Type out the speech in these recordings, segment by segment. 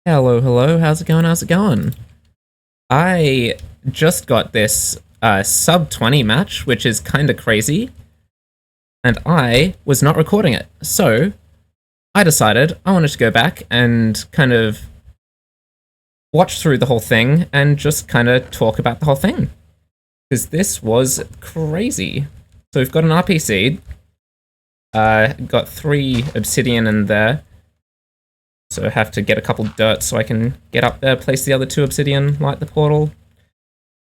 Hello, hello, how's it going, how's it going? I just got this sub 20 match, which is kinda crazy, and I was not recording it. So, I decided I wanted to go back and kind of watch through the whole thing and just kinda talk about the whole thing. Because this was crazy. So we've got an RPC, got 3 obsidian in there, so I have to get a couple dirt so I can get up there, place the other 2 obsidian, light the portal.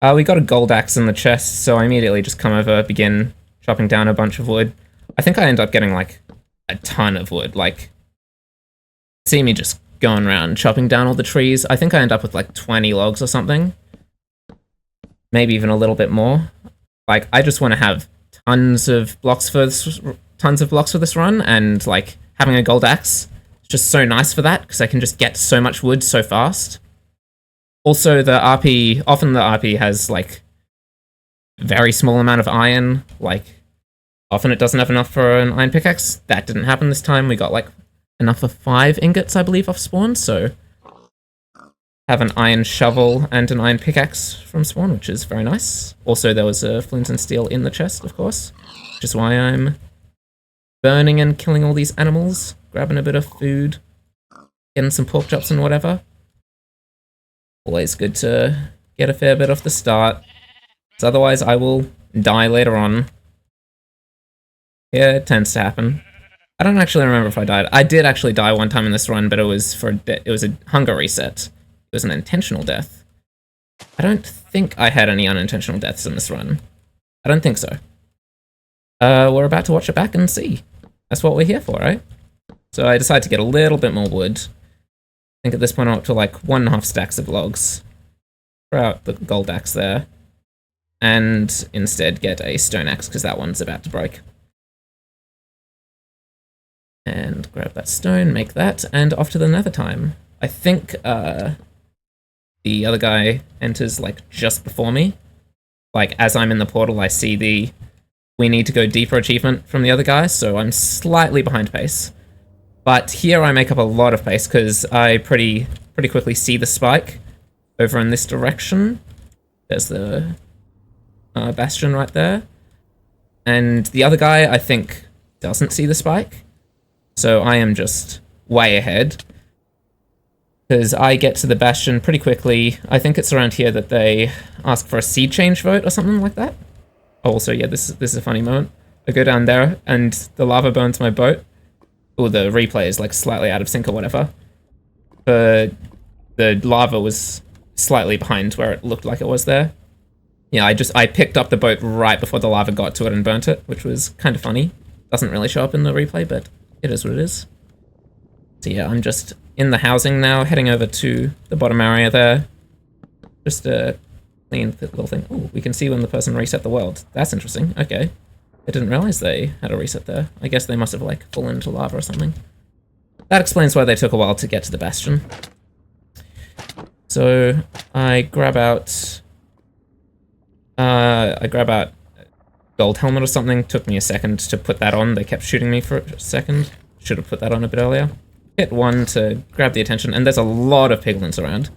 We got a gold axe in the chest, so I immediately just come over, begin chopping down a bunch of wood. I think I end up getting, like, a ton of wood. Like, see me just going around chopping down all the trees. I think I end up with, like, 20 logs or something. Maybe even a little bit more. Like, I just want to have tons of blocks for this run, and, like, having a gold axe just so nice for that, because I can just get so much wood so fast. Also, often the RP has, like, very small amount of iron. Like, often it doesn't have enough for an iron pickaxe. That didn't happen this time. We got, like, enough for 5 ingots, I believe, off spawn, so have an iron shovel and an iron pickaxe from spawn, which is very nice. Also, there was a flint and steel in the chest, of course, which is why I'm burning and killing all these animals, grabbing a bit of food, getting some pork chops and whatever. Always good to get a fair bit off the start, because otherwise I will die later on. Yeah, it tends to happen. I don't actually remember if I died. I did actually die one time in this run, but it was it was a hunger reset. It was an intentional death. I don't think I had any unintentional deaths in this run. I don't think so. We're about to watch it back and see. That's what we're here for, right? So I decided to get a little bit more wood. I think at this point I'm up to like 1.5 stacks of logs. Throw out the gold axe there. And instead get a stone axe, because that one's about to break. And grab that stone, make that, and off to the nether time. I think the other guy enters like just before me. Like as I'm in the portal, I see the "we need to go deeper" achievement from the other guy, so I'm slightly behind pace. But here I make up a lot of pace because I pretty quickly see the spike over in this direction. There's the bastion right there. And the other guy, I think, doesn't see the spike. So I am just way ahead, because I get to the bastion pretty quickly. I think it's around here that they ask for a seed change vote or something like that. Also, yeah, this is a funny moment. I go down there, and the lava burns my boat. Or the replay is like slightly out of sync or whatever. But the lava was slightly behind where it looked like it was there. Yeah, I picked up the boat right before the lava got to it and burnt it, which was kind of funny. Doesn't really show up in the replay, but it is what it is. So yeah, I'm just in the housing now, heading over to the bottom area there. Just a clean little thing. Oh, we can see when the person reset the world. That's interesting. Okay. I didn't realize they had a reset there. I guess they must have, like, fallen into lava or something. That explains why they took a while to get to the bastion. So, I grab out gold helmet or something. Took me a second to put that on. They kept shooting me for a second. Should have put that on a bit earlier. Hit 1 to grab the attention, and there's a lot of piglins around.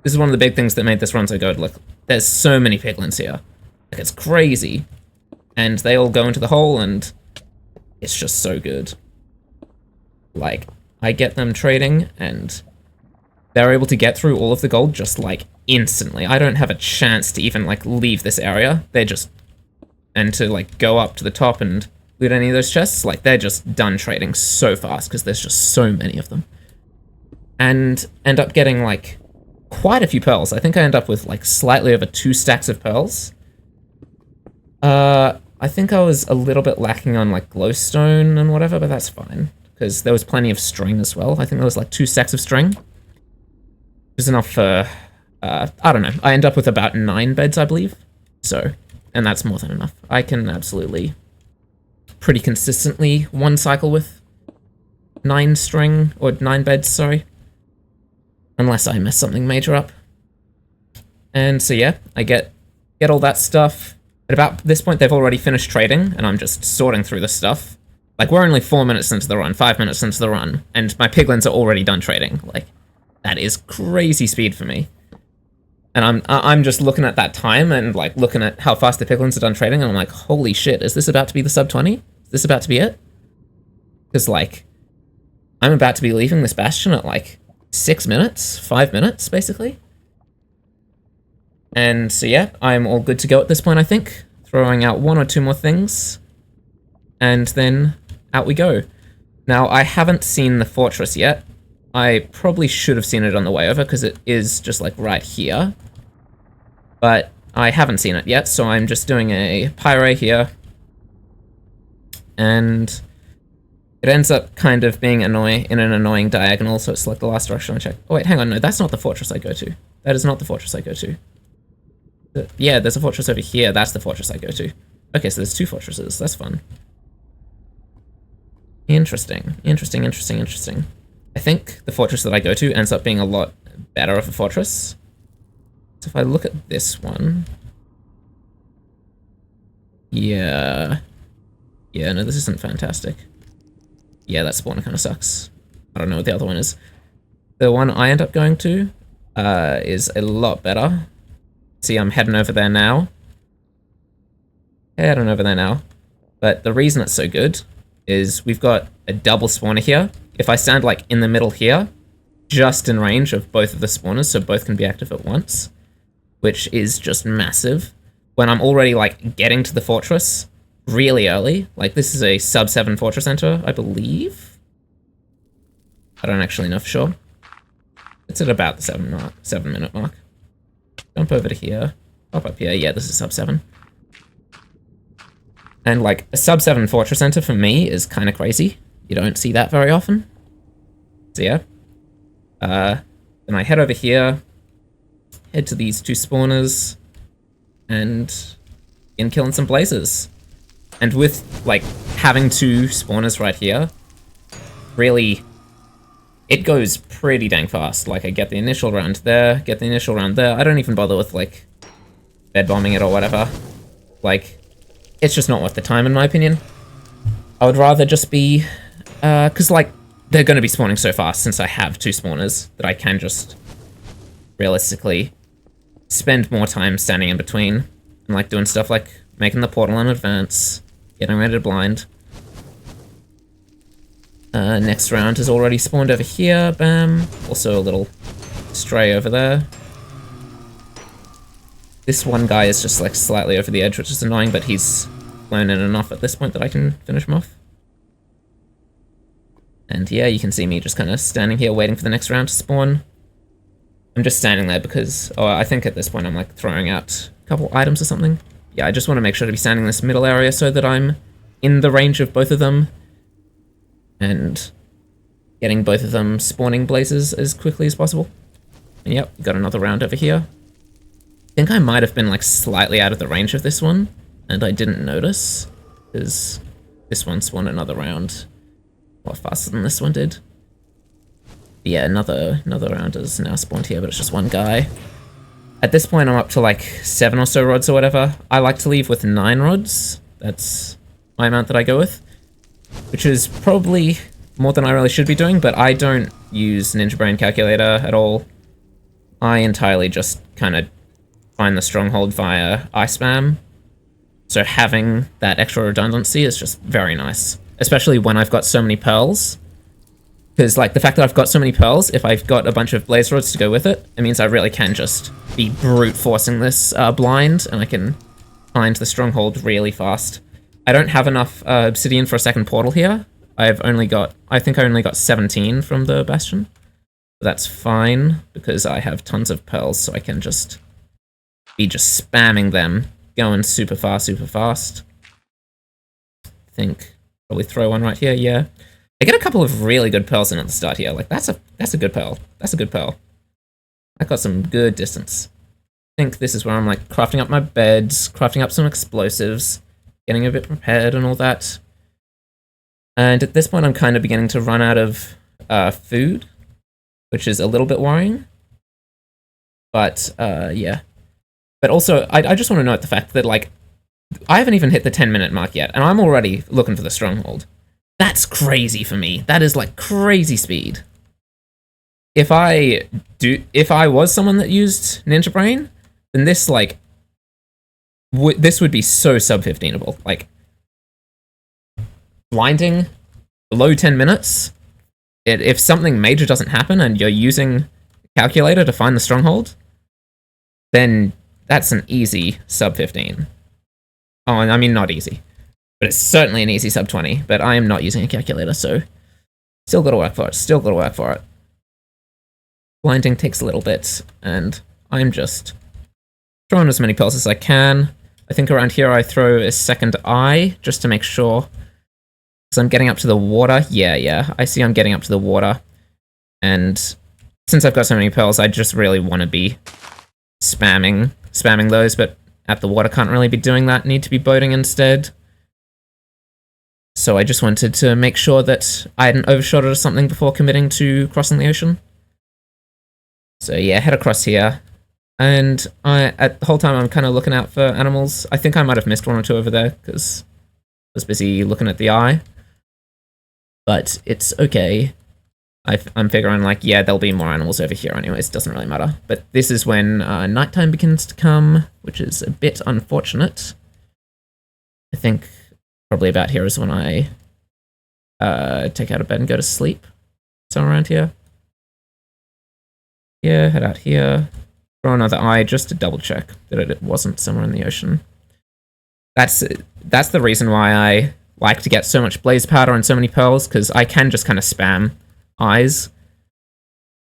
This is one of the big things that made this run so good. Look, there's so many piglins here. Like, it's crazy. And they all go into the hole, and it's just so good. Like, I get them trading, and they're able to get through all of the gold just, like, instantly. I don't have a chance to even, like, leave this area. They're just... And to, like, go up to the top and loot any of those chests, like, they're just done trading so fast, because there's just so many of them. And end up getting, like, quite a few pearls. I think I end up with, like, slightly over 2 stacks of pearls. I think I was a little bit lacking on, like, glowstone and whatever, but that's fine. Because there was plenty of string as well. I think there was, like, 2 stacks of string. Which is enough for, I don't know. I end up with about 9 beds, I believe. So, and that's more than enough. I can absolutely, pretty consistently, one cycle with 9 string, or 9 beds, sorry. Unless I mess something major up. And so, yeah, I get all that stuff. At about this point, they've already finished trading, and I'm just sorting through the stuff. Like, we're only 4 minutes into the run, 5 minutes into the run, and my piglins are already done trading. Like, That is crazy speed for me. And I'm just looking at that time and like looking at how fast the piglins are done trading, and I'm like, holy shit, is this about to be the sub 20? Is this about to be it? Because like, I'm about to be leaving this bastion at like 6 minutes, 5 minutes, basically. And so yeah, I'm all good to go at this point, I think. Throwing out 1 or 2 more things, and then out we go. Now, I haven't seen the fortress yet. I probably should have seen it on the way over, because it is just like right here. But I haven't seen it yet, so I'm just doing a pyre here. And it ends up kind of being in an annoying diagonal, so it's like the last direction I check. Oh wait, hang on, no, that's not the fortress I go to. That is not the fortress I go to. Yeah, there's a fortress over here, that's the fortress I go to. Okay, so there's 2 fortresses, that's fun. Interesting. I think the fortress that I go to ends up being a lot better of a fortress. So if I look at this one... Yeah, no, this isn't fantastic. Yeah, that spawner kind of sucks. I don't know what the other one is. The one I end up going to is a lot better. See, I'm heading over there now. But the reason it's so good is we've got a double spawner here. If I stand like in the middle here, just in range of both of the spawners, so both can be active at once, which is just massive. When I'm already like getting to the fortress really early, like this is a sub 7 fortress enter, I believe. I don't actually know for sure. It's at about the 7 minute mark. Jump over to here, pop up here. Yeah, this is sub 7. And like a sub 7 fortress enter for me is kind of crazy. You don't see that very often. So yeah. Then I head over here, head to these 2 spawners, and begin killing some blazes. And with like having 2 spawners right here, really, it goes pretty dang fast. Like I get the initial round there, get the initial round there. I don't even bother with like bed bombing it or whatever. Like, it's just not worth the time in my opinion. I would rather just be, cause like, they're gonna be spawning so fast since I have 2 spawners that I can just realistically spend more time standing in between and like doing stuff like making the portal in advance, getting ready to blind. Next round has already spawned over here, bam. Also a little stray over there. This one guy is just like slightly over the edge, which is annoying, but he's flown in enough at this point that I can finish him off. And yeah, you can see me just kind of standing here waiting for the next round to spawn. I'm just standing there because, oh, I think at this point I'm like throwing out a couple items or something. Yeah, I just want to make sure to be standing in this middle area so that I'm in the range of both of them. And getting both of them spawning blazes as quickly as possible. And yep, got another round over here. I think I might have been like slightly out of the range of this one, and I didn't notice, because this one spawned another round a lot faster than this one did. But yeah, another round has now spawned here, but it's just one guy. At this point, I'm up to like 7 or so rods or whatever. I like to leave with 9 rods. That's my amount that I go with, which is probably more than I really should be doing, but I don't use Ninja Brain Calculator at all. I entirely just kind of find the stronghold via iSpam. So having that extra redundancy is just very nice, especially when I've got so many pearls. Because like the fact that I've got so many pearls, if I've got a bunch of blaze rods to go with it, it means I really can just be brute forcing this blind, and I can find the stronghold really fast. I don't have enough obsidian for a second portal here. I think I only got 17 from the bastion. But that's fine, because I have tons of pearls, so I can just be spamming them, going super fast. I think probably throw one right here, yeah. I get a couple of really good pearls in at the start here. Like that's a good pearl. That's a good pearl. I got some good distance. I think this is where I'm like crafting up my beds, crafting up some explosives, getting a bit prepared and all that. And at this point, I'm kind of beginning to run out of food, which is a little bit worrying. But yeah. But also, I just want to note the fact that like I haven't even hit the 10-minute mark yet, and I'm already looking for the stronghold. That's crazy for me. That is like crazy speed. if I was someone that used Ninja Brain, then this like this would be so sub 15able. Like blinding below 10 minutes. If something major doesn't happen and you're using a calculator to find the stronghold, then that's an easy sub 15. Oh, I mean not easy, but it's certainly an easy sub 20. But I am not using a calculator, so still gotta work for it. Still gotta work for it. Blinding takes a little bit, and I'm just throwing as many pills as I can. I think around here I throw a second eye, just to make sure. Because I'm getting up to the water. Yeah, I see I'm getting up to the water. And since I've got so many pearls, I just really want to be spamming those, but at the water can't really be doing that. Need to be boating instead. So I just wanted to make sure that I hadn't overshot it or something before committing to crossing the ocean. So yeah, head across here. And at the whole time I'm kind of looking out for animals. I think I might have missed one or two over there because I was busy looking at the eye. But it's okay. I'm figuring like, yeah, there'll be more animals over here anyways, doesn't really matter. But this is when nighttime begins to come, which is a bit unfortunate. I think probably about here is when I take out of bed and go to sleep. Somewhere around here. Yeah, head out here. Throw another eye just to double check that it wasn't somewhere in the ocean. That's the reason why I like to get so much blaze powder and so many pearls, because I can just kind of spam eyes.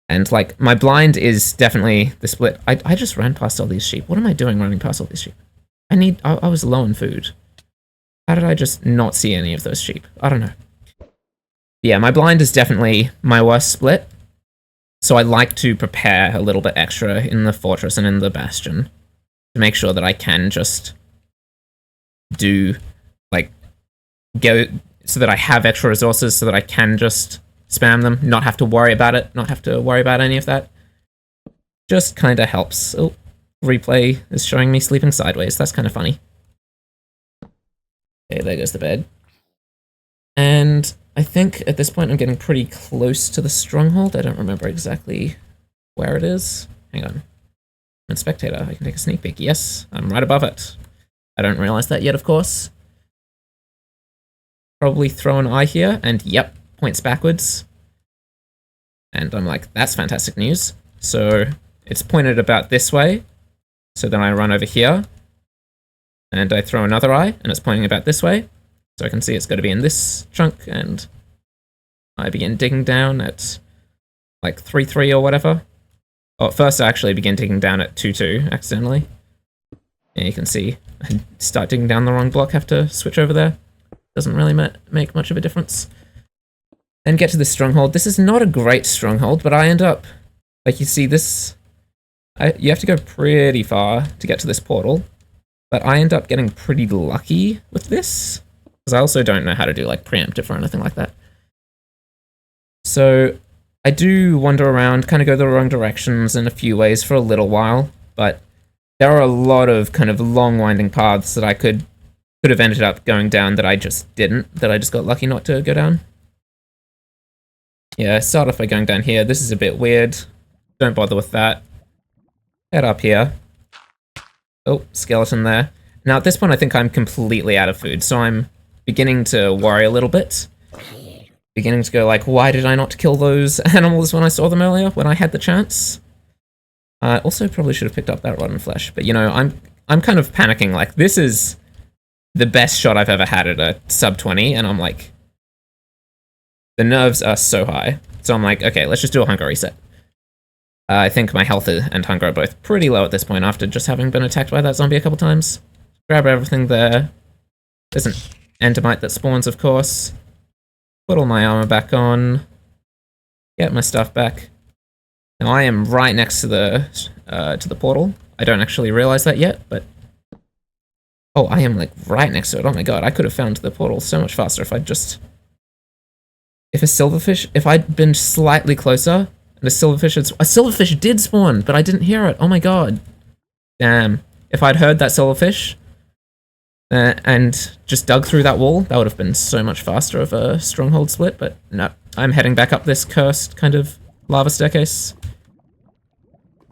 And like my blind is definitely the split. I just ran past all these sheep. What am I doing running past all these sheep? I was low on food. How did I just not see any of those sheep? I don't know. Yeah, my blind is definitely my worst split. So I like to prepare a little bit extra in the fortress and in the bastion to make sure that I can just do, like, go so that I have extra resources so that I can just spam them, not have to worry about it, not have to worry about any of that. Just kind of helps. Oh, replay is showing me sleeping sideways. That's kind of funny. Okay, there goes the bed. And I think at this point I'm getting pretty close to the stronghold. I don't remember exactly where it is. Hang on. I'm a spectator. I can take a sneak peek. Yes, I'm right above it. I don't realize that yet, of course. Probably throw an eye here, and yep, points backwards. And I'm like, that's fantastic news. So it's pointed about this way. So then I run over here, and I throw another eye, and it's pointing about this way. So I can see it's got to be in this chunk, and I begin digging down at like 3-3 or whatever. Oh, at first I actually begin digging down at 2-2 accidentally. And you can see I start digging down the wrong block, have to switch over there. Doesn't really make much of a difference. Then get to this stronghold. This is not a great stronghold, but I end up, like you see this, you have to go pretty far to get to this portal. But I end up getting pretty lucky with this. Because I also don't know how to do like preemptive or anything like that. So I do wander around, kind of go the wrong directions in a few ways for a little while, but there are a lot of kind of long winding paths that I could have ended up going down that I just didn't, that I just got lucky not to go down. Yeah, start off by going down here. This is a bit weird. Don't bother with that. Head up here. Oh, skeleton there. Now at this point I think I'm completely out of food, so I'm beginning to worry a little bit. Beginning to go like, why did I not kill those animals when I saw them earlier, when I had the chance? I also probably should have picked up that rotten flesh, but you know, I'm kind of panicking, like, this is the best shot I've ever had at a sub 20, and I'm like, the nerves are so high. So I'm like, okay, let's just do a hunger reset. I think my health and hunger are both pretty low at this point after just having been attacked by that zombie a couple times. Grab everything there. There's an endermite that spawns, of course. Put all my armor back on. Get my stuff back. Now I am right next to the portal. I don't actually realize that yet, but oh, I am like right next to it. Oh my god, I could have found the portal so much faster if I'd just... If I'd been slightly closer, and a silverfish did spawn, but I didn't hear it. Oh my god. Damn. If I'd heard that silverfish, and just dug through that wall, that would have been so much faster of a stronghold split, but no. I'm heading back up this cursed kind of lava staircase.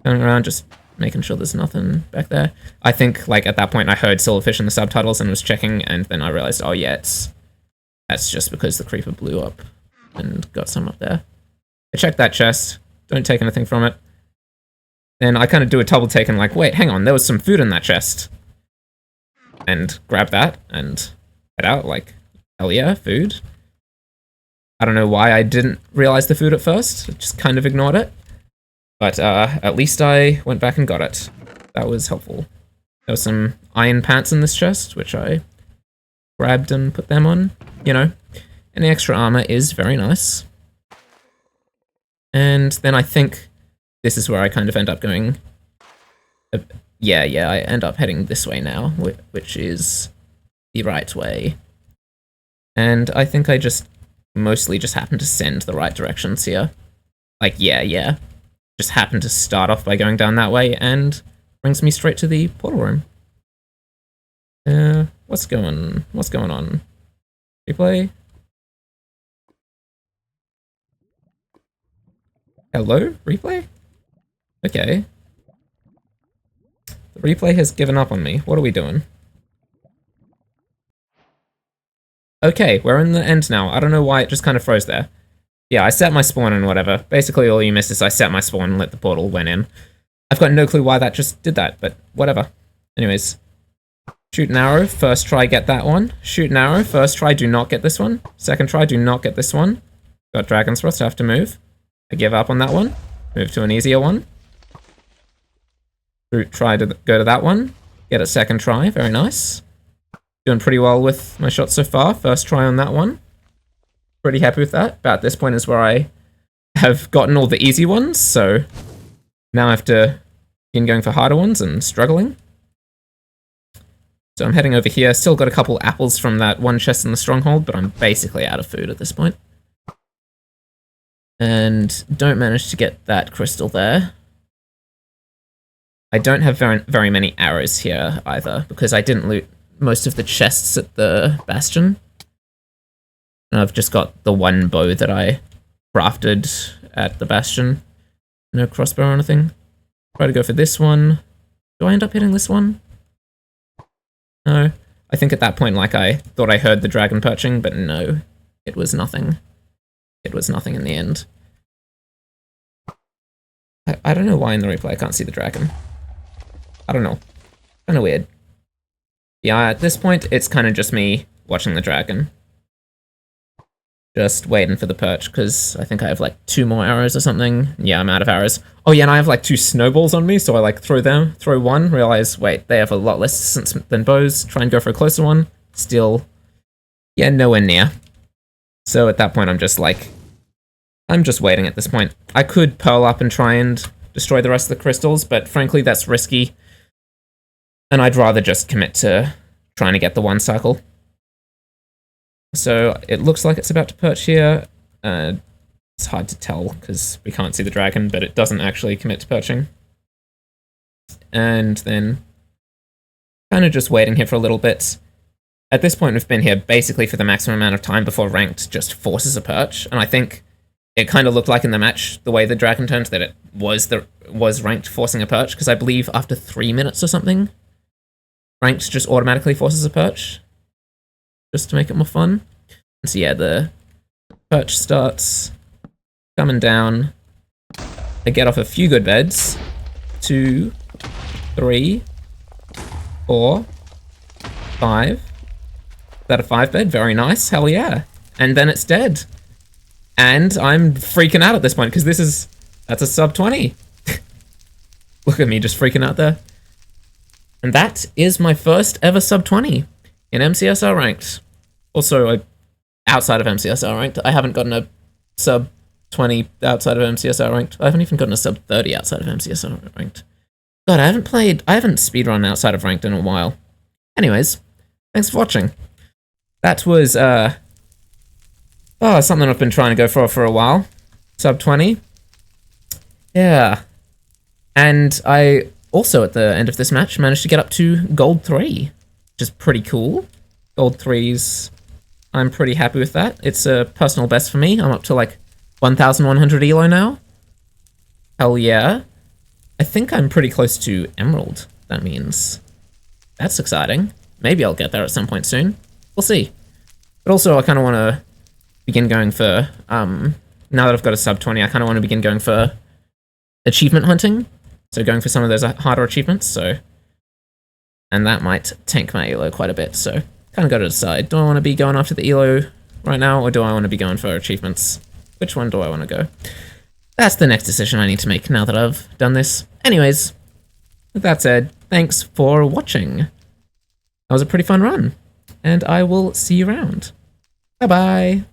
Going around, just making sure there's nothing back there. I think, like, at that point I heard Silverfish in the subtitles and was checking, and then I realized, oh yeah, that's just because the creeper blew up and got some up there. I checked that chest, don't take anything from it. Then I kind of do a double take and like, wait, hang on, there was some food in that chest. And grab that and head out, like, hell yeah, food. I don't know why I didn't realize the food at first, I just kind of ignored it. But at least I went back and got it. That was helpful. There was some iron pants in this chest, which I grabbed and put them on. You know, any extra armor is very nice. And then I think this is where I kind of end up going. Yeah, I end up heading this way now, which is the right way. And I think I just mostly just happen to send the right directions here. Like, yeah. Just happened to start off by going down that way and brings me straight to the portal room. What's going on? Replay? Hello? Replay? Okay. The replay has given up on me. What are we doing? Okay, we're in the end now. I don't know why it just kind of froze there. Yeah, I set my spawn and whatever. Basically, all you missed is I set my spawn and let the portal went in. I've got no clue why that just did that, but whatever. Anyways. Shoot an arrow, first try, get that one. Shoot an arrow, first try, do not get this one. Second try, do not get this one. Got Dragon's Breath, so I have to move. I give up on that one. Move to an easier one. Try to go to that one. Get a second try, very nice. Doing pretty well with my shots so far. First try on that one. Pretty happy with that. About this point is where I have gotten all the easy ones, so now I have to begin going for harder ones and struggling. So I'm heading over here. Still got a couple apples from that one chest in the stronghold, but I'm basically out of food at this point. And don't manage to get that crystal there. I don't have very many arrows here either, because I didn't loot most of the chests at the bastion. And I've just got the one bow that I crafted at the bastion. No crossbow or anything. Try to go for this one. Do I end up hitting this one? No. I think at that point, like, I thought I heard the dragon perching, but no. It was nothing. It was nothing in the end. I don't know why in the replay I can't see the dragon. I don't know. Kinda weird. Yeah, at this point, it's kind of just me watching the dragon. Just waiting for the perch, because I think I have like 2 more arrows or something. Yeah, I'm out of arrows. Oh yeah, and I have like 2 snowballs on me, so I like throw one, realize, wait, they have a lot less distance than bows, try and go for a closer one. Still, yeah, nowhere near. So at that point, I'm just waiting at this point. I could pearl up and try and destroy the rest of the crystals, but frankly, that's risky. And I'd rather just commit to trying to get the 1 cycle. So it looks like it's about to perch here. It's hard to tell because we can't see the dragon, but it doesn't actually commit to perching. And then kind of just waiting here for a little bit. At this point, we've been here basically for the maximum amount of time before Ranked just forces a perch. And I think it kind of looked like in the match, the way the dragon turned, that it was Ranked forcing a perch, because I believe after 3 minutes or something, Ranked just automatically forces a perch, just to make it more fun. And so yeah, the perch starts coming down. I get off a few good beds. 2, 3, 4, 5. Is that a 5 bed? Very nice, hell yeah. And then it's dead. And I'm freaking out at this point, because that's a sub 20. Look at me just freaking out there. And that is my first ever sub 20 in MCSR Ranked. Also, outside of MCSR Ranked, I haven't gotten a sub 20 outside of MCSR Ranked. I haven't even gotten a sub 30 outside of MCSR Ranked. God, I haven't speedrun outside of Ranked in a while. Anyways, thanks for watching. That was, something I've been trying to go for a while. Sub 20. Yeah. And I also, at the end of this match, managed to get up to Gold 3, which is pretty cool. Gold 3s, I'm pretty happy with that. It's a personal best for me. I'm up to like 1,100 elo now. Hell yeah. I think I'm pretty close to Emerald, that means. That's exciting. Maybe I'll get there at some point soon. We'll see. But also, I kind of want to begin going for, now that I've got a sub 20, I kind of want to begin going for achievement hunting. So going for some of those harder achievements, so... And that might tank my elo quite a bit, so kind of got to decide. Do I want to be going after the elo right now, or do I want to be going for achievements? Which one do I want to go? That's the next decision I need to make now that I've done this. Anyways, with that said, thanks for watching. That was a pretty fun run, and I will see you around. Bye-bye.